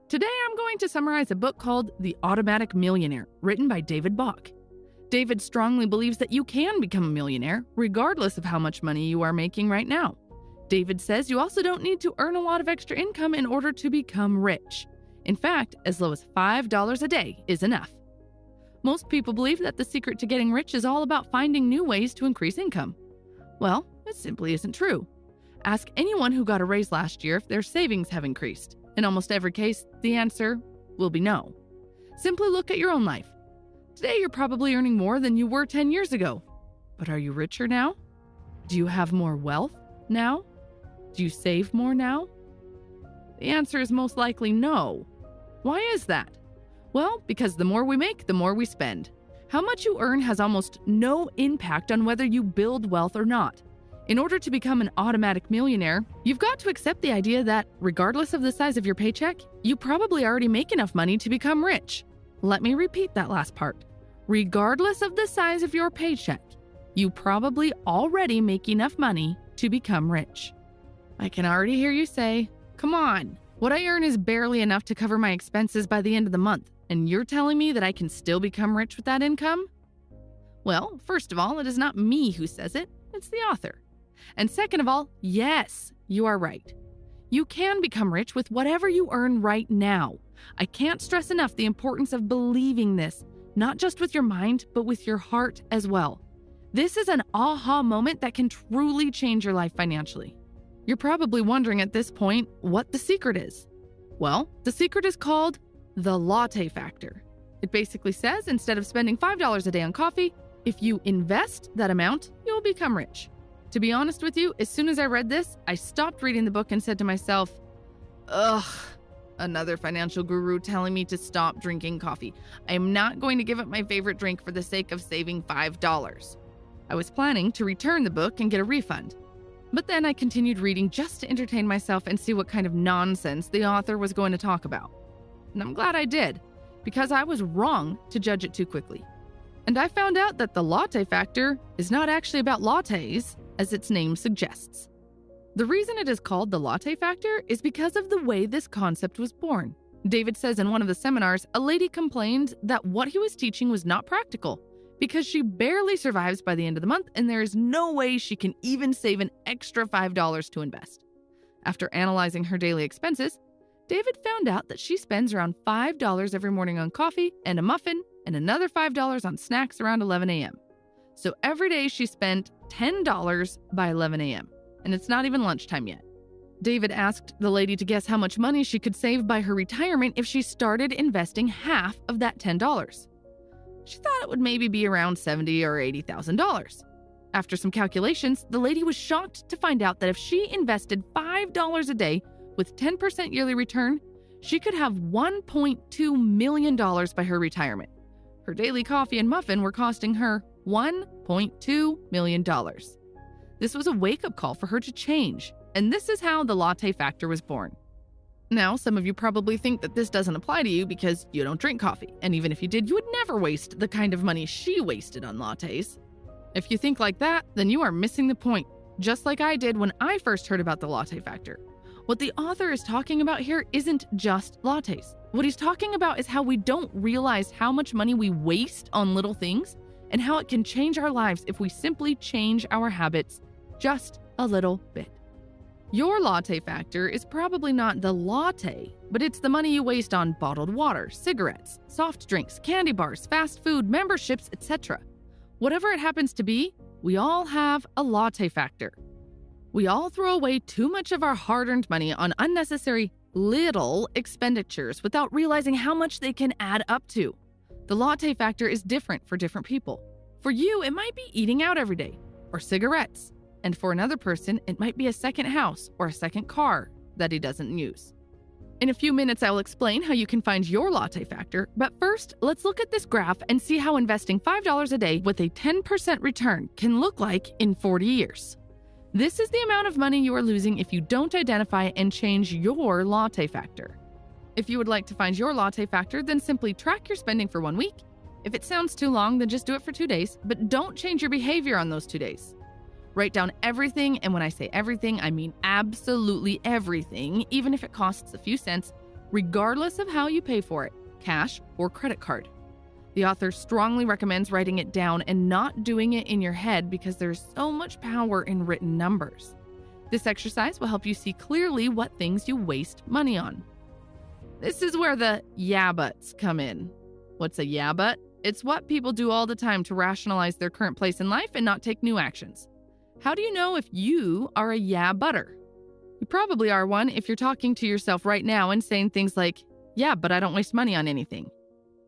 Today I'm going to summarize a book called The Automatic Millionaire, written by David Bach. David strongly believes that you can become a millionaire, regardless of how much money you are making right now. David says you also don't need to earn a lot of extra income in order to become rich. In fact, as low as $5 a day is enough. Most people believe that the secret to getting rich is all about finding new ways to increase income. Well, it simply isn't true. Ask anyone who got a raise last year if their savings have increased. In almost every case, the answer will be no. Simply look at your own life. Today, you're probably earning more than you were 10 years ago. But are you richer now? Do you have more wealth now? Do you save more now? The answer is most likely no. Why is that? Well, because the more we make, the more we spend. How much you earn has almost no impact on whether you build wealth or not. In order to become an automatic millionaire, you've got to accept the idea that, regardless of the size of your paycheck, you probably already make enough money to become rich. Let me repeat that last part. Regardless of the size of your paycheck, you probably already make enough money to become rich. I can already hear you say, "Come on, what I earn is barely enough to cover my expenses by the end of the month, and you're telling me that I can still become rich with that income?" Well, first of all, it is not me who says it, it's the author. And second of all, yes, you are right. You can become rich with whatever you earn right now. I can't stress enough the importance of believing this, not just with your mind, but with your heart as well. This is an aha moment that can truly change your life financially. You're probably wondering at this point what the secret is. Well, the secret is called the latte factor. It basically says instead of spending $5 a day on coffee, if you invest that amount, you'll become rich. To be honest with you, as soon as I read this, I stopped reading the book and said to myself, ugh, another financial guru telling me to stop drinking coffee. I am not going to give up my favorite drink for the sake of saving $5. I was planning to return the book and get a refund. But then I continued reading just to entertain myself and see what kind of nonsense the author was going to talk about. And I'm glad I did, because I was wrong to judge it too quickly. And I found out that the latte factor is not actually about lattes, as its name suggests. The reason it is called the latte factor is because of the way this concept was born. David says in one of the seminars, a lady complained that what he was teaching was not practical, because she barely survives by the end of the month and there is no way she can even save an extra $5 to invest. After analyzing her daily expenses, David found out that she spends around $5 every morning on coffee and a muffin and another $5 on snacks around 11 a.m. So every day she spent $10 by 11 a.m. and it's not even lunchtime yet. David asked the lady to guess how much money she could save by her retirement if she started investing half of that $10. She thought it would maybe be around $70,000 or $80,000. After some calculations, the lady was shocked to find out that if she invested $5 a day with 10% yearly return, she could have $1.2 million by her retirement. Her daily coffee and muffin were costing her $1.2 million. This was a wake-up call for her to change, and this is how the latte factor was born. Now, some of you probably think that this doesn't apply to you because you don't drink coffee, and even if you did, you would never waste the kind of money she wasted on lattes. If you think like that, then you are missing the point, just like I did when I first heard about the latte factor. What the author is talking about here isn't just lattes. What he's talking about is how we don't realize how much money we waste on little things and how it can change our lives if we simply change our habits just a little bit. Your latte factor is probably not the latte, but it's the money you waste on bottled water, cigarettes, soft drinks, candy bars, fast food, memberships, etc. Whatever it happens to be, we all have a latte factor. We all throw away too much of our hard-earned money on unnecessary little expenditures without realizing how much they can add up to. The latte factor is different for different people. For you, it might be eating out every day, or cigarettes. And for another person, it might be a second house or a second car that he doesn't use. In a few minutes, I will explain how you can find your latte factor, but first, let's look at this graph and see how investing $5 a day with a 10% return can look like in 40 years. This is the amount of money you are losing if you don't identify and change your latte factor. If you would like to find your latte factor, then simply track your spending for 1 week. If it sounds too long, then just do it for 2 days, but don't change your behavior on those 2 days. Write down everything, and when I say everything, I mean absolutely everything, even if it costs a few cents, regardless of how you pay for it, cash or credit card. The author strongly recommends writing it down and not doing it in your head because there's so much power in written numbers. This exercise will help you see clearly what things you waste money on. This is where the yeah buts come in. What's a yeah but? It's what people do all the time to rationalize their current place in life and not take new actions. How do you know if you are a yeah butter? You probably are one if you're talking to yourself right now and saying things like, yeah, but I don't waste money on anything.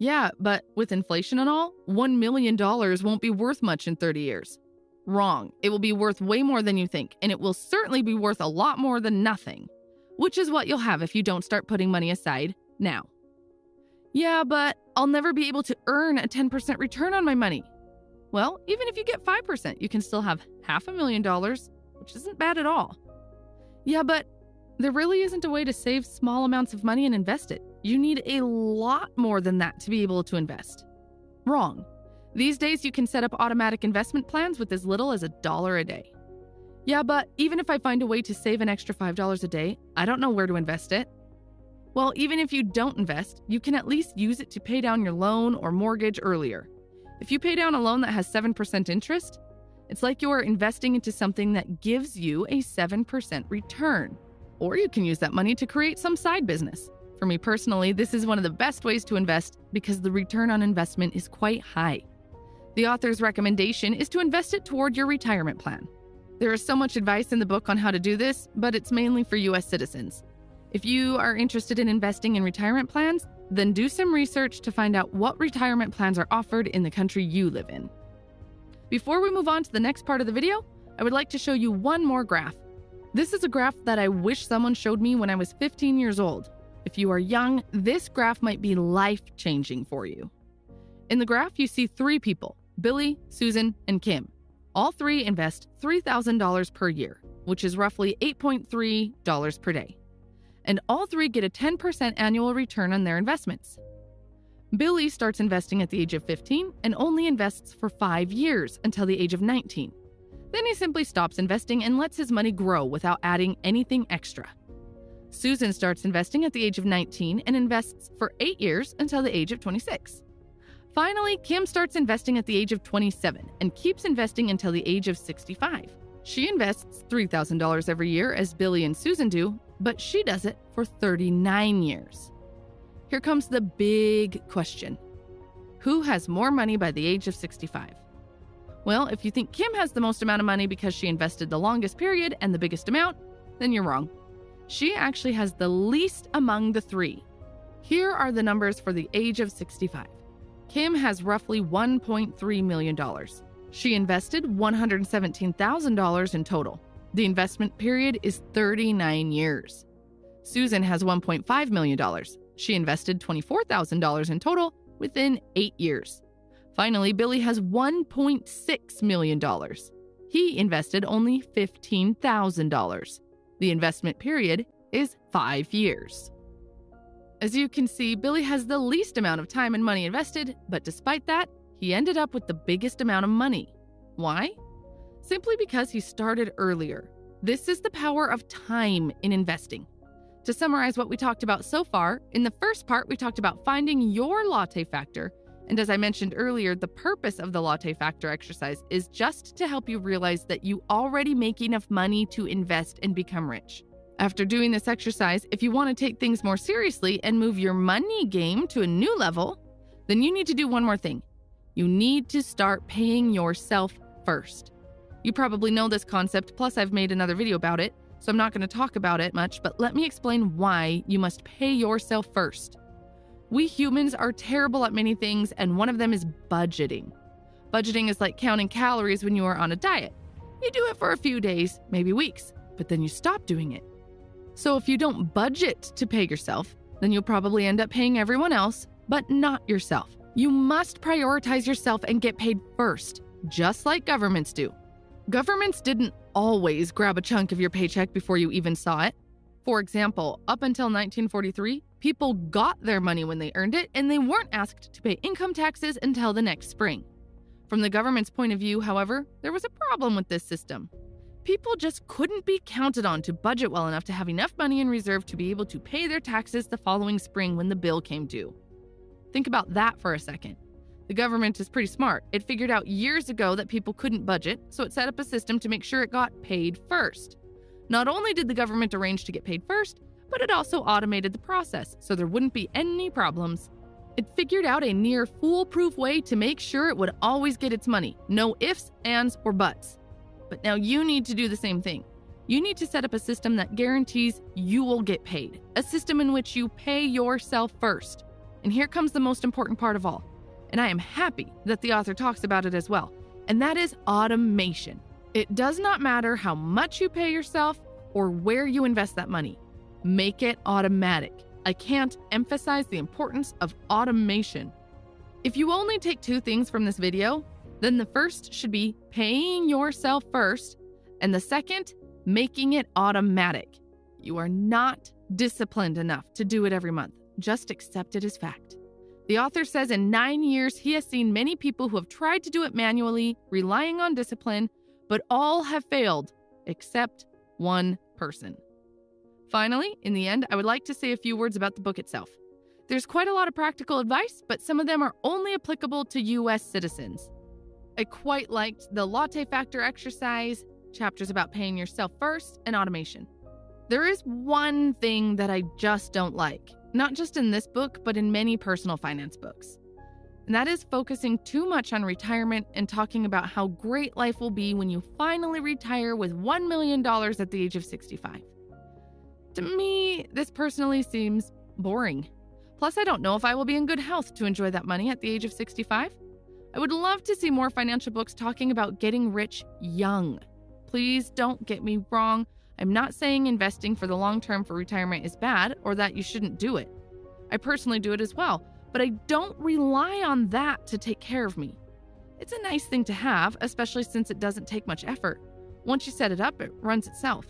Yeah, but with inflation and all, $1 million won't be worth much in 30 years. Wrong. It will be worth way more than you think, and it will certainly be worth a lot more than nothing, which is what you'll have if you don't start putting money aside now. Yeah, but I'll never be able to earn a 10% return on my money. Well, even if you get 5%, you can still have $500,000, which isn't bad at all. Yeah, but there really isn't a way to save small amounts of money and invest it. You need a lot more than that to be able to invest. Wrong. These days, you can set up automatic investment plans with as little as $1 a day. Yeah, but even if I find a way to save an extra $5 a day, I don't know where to invest it. Well, even if you don't invest, you can at least use it to pay down your loan or mortgage earlier. If you pay down a loan that has 7% interest, it's like you are investing into something that gives you a 7% return. Or you can use that money to create some side business. For me personally, this is one of the best ways to invest because the return on investment is quite high. The author's recommendation is to invest it toward your retirement plan. There is so much advice in the book on how to do this, but it's mainly for U.S. citizens. If you are interested in investing in retirement plans, then do some research to find out what retirement plans are offered in the country you live in. Before we move on to the next part of the video, I would like to show you one more graph. This is a graph that I wish someone showed me when I was 15 years old. If you are young, this graph might be life-changing for you. In the graph, you see 3 people, Billy, Susan, and Kim. All 3 invest $3,000 per year, which is roughly $8.3 per day. And all 3 get a 10% annual return on their investments. Billy starts investing at the age of 15 and only invests for 5 years until the age of 19. Then he simply stops investing and lets his money grow without adding anything extra. Susan starts investing at the age of 19 and invests for 8 years until the age of 26. Finally, Kim starts investing at the age of 27 and keeps investing until the age of 65. She invests $3,000 every year as Billy and Susan do, but she does it for 39 years. Here comes the big question. Who has more money by the age of 65? Well, if you think Kim has the most amount of money because she invested the longest period and the biggest amount, then you're wrong. She actually has the least among the 3. Here are the numbers for the age of 65. Kim has roughly $1.3 million. She invested $117,000 in total. The investment period is 39 years. Susan has $1.5 million. She invested $24,000 in total within 8 years. Finally, Billy has $1.6 million. He invested only $15,000. The investment period is 5 years. As you can see, Billy has the least amount of time and money invested, but despite that, he ended up with the biggest amount of money. Why? Simply because he started earlier. This is the power of time in investing. To summarize what we talked about so far, in the first part, we talked about finding your latte factor. And as I mentioned earlier, the purpose of the latte factor exercise is just to help you realize that you already make enough money to invest and become rich. After doing this exercise, if you want to take things more seriously and move your money game to a new level, then you need to do one more thing. You need to start paying yourself first. You probably know this concept, plus I've made another video about it, so I'm not going to talk about it much, but let me explain why you must pay yourself first. We humans are terrible at many things, and one of them is budgeting. Budgeting is like counting calories when you are on a diet. You do it for a few days, maybe weeks, but then you stop doing it. So if you don't budget to pay yourself, then you'll probably end up paying everyone else, but not yourself. You must prioritize yourself and get paid first, just like governments do. Governments didn't always grab a chunk of your paycheck before you even saw it. For example, up until 1943, people got their money when they earned it, and they weren't asked to pay income taxes until the next spring. From the government's point of view, however, there was a problem with this system. People just couldn't be counted on to budget well enough to have enough money in reserve to be able to pay their taxes the following spring when the bill came due. Think about that for a second. The government is pretty smart. It figured out years ago that people couldn't budget, so it set up a system to make sure it got paid first. Not only did the government arrange to get paid first, but it also automated the process so there wouldn't be any problems. It figured out a near foolproof way to make sure it would always get its money. No ifs, ands, or buts. But now you need to do the same thing. You need to set up a system that guarantees you will get paid. A system in which you pay yourself first. And here comes the most important part of all. And I am happy that the author talks about it as well. And that is automation. It does not matter how much you pay yourself or where you invest that money. Make it automatic. I can't emphasize the importance of automation. If you only take 2 things from this video, then the first should be paying yourself first, and the second, making it automatic. You are not disciplined enough to do it every month. Just accept it as fact. The author says in 9 years, he has seen many people who have tried to do it manually, relying on discipline, but all have failed, except one person. Finally, in the end, I would like to say a few words about the book itself. There's quite a lot of practical advice, but some of them are only applicable to US citizens. I quite liked the latte factor exercise, chapters about paying yourself first, and automation. There is one thing that I just don't like, not just in this book, but in many personal finance books. And that is focusing too much on retirement and talking about how great life will be when you finally retire with $1 million at the age of 65. To me, this personally seems boring. Plus, I don't know if I will be in good health to enjoy that money at the age of 65. I would love to see more financial books talking about getting rich young. Please don't get me wrong. I'm not saying investing for the long term for retirement is bad or that you shouldn't do it. I personally do it as well, but I don't rely on that to take care of me. It's a nice thing to have, especially since it doesn't take much effort. Once you set it up, it runs itself.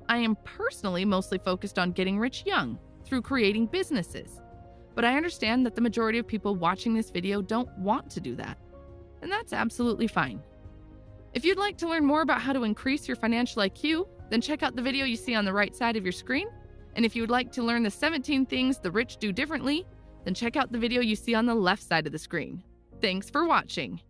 I am personally mostly focused on getting rich young through creating businesses. But I understand that the majority of people watching this video don't want to do that. And that's absolutely fine. If you'd like to learn more about how to increase your financial IQ, then check out the video you see on the right side of your screen. And if you would like to learn the 17 things the rich do differently, then check out the video you see on the left side of the screen. Thanks for watching.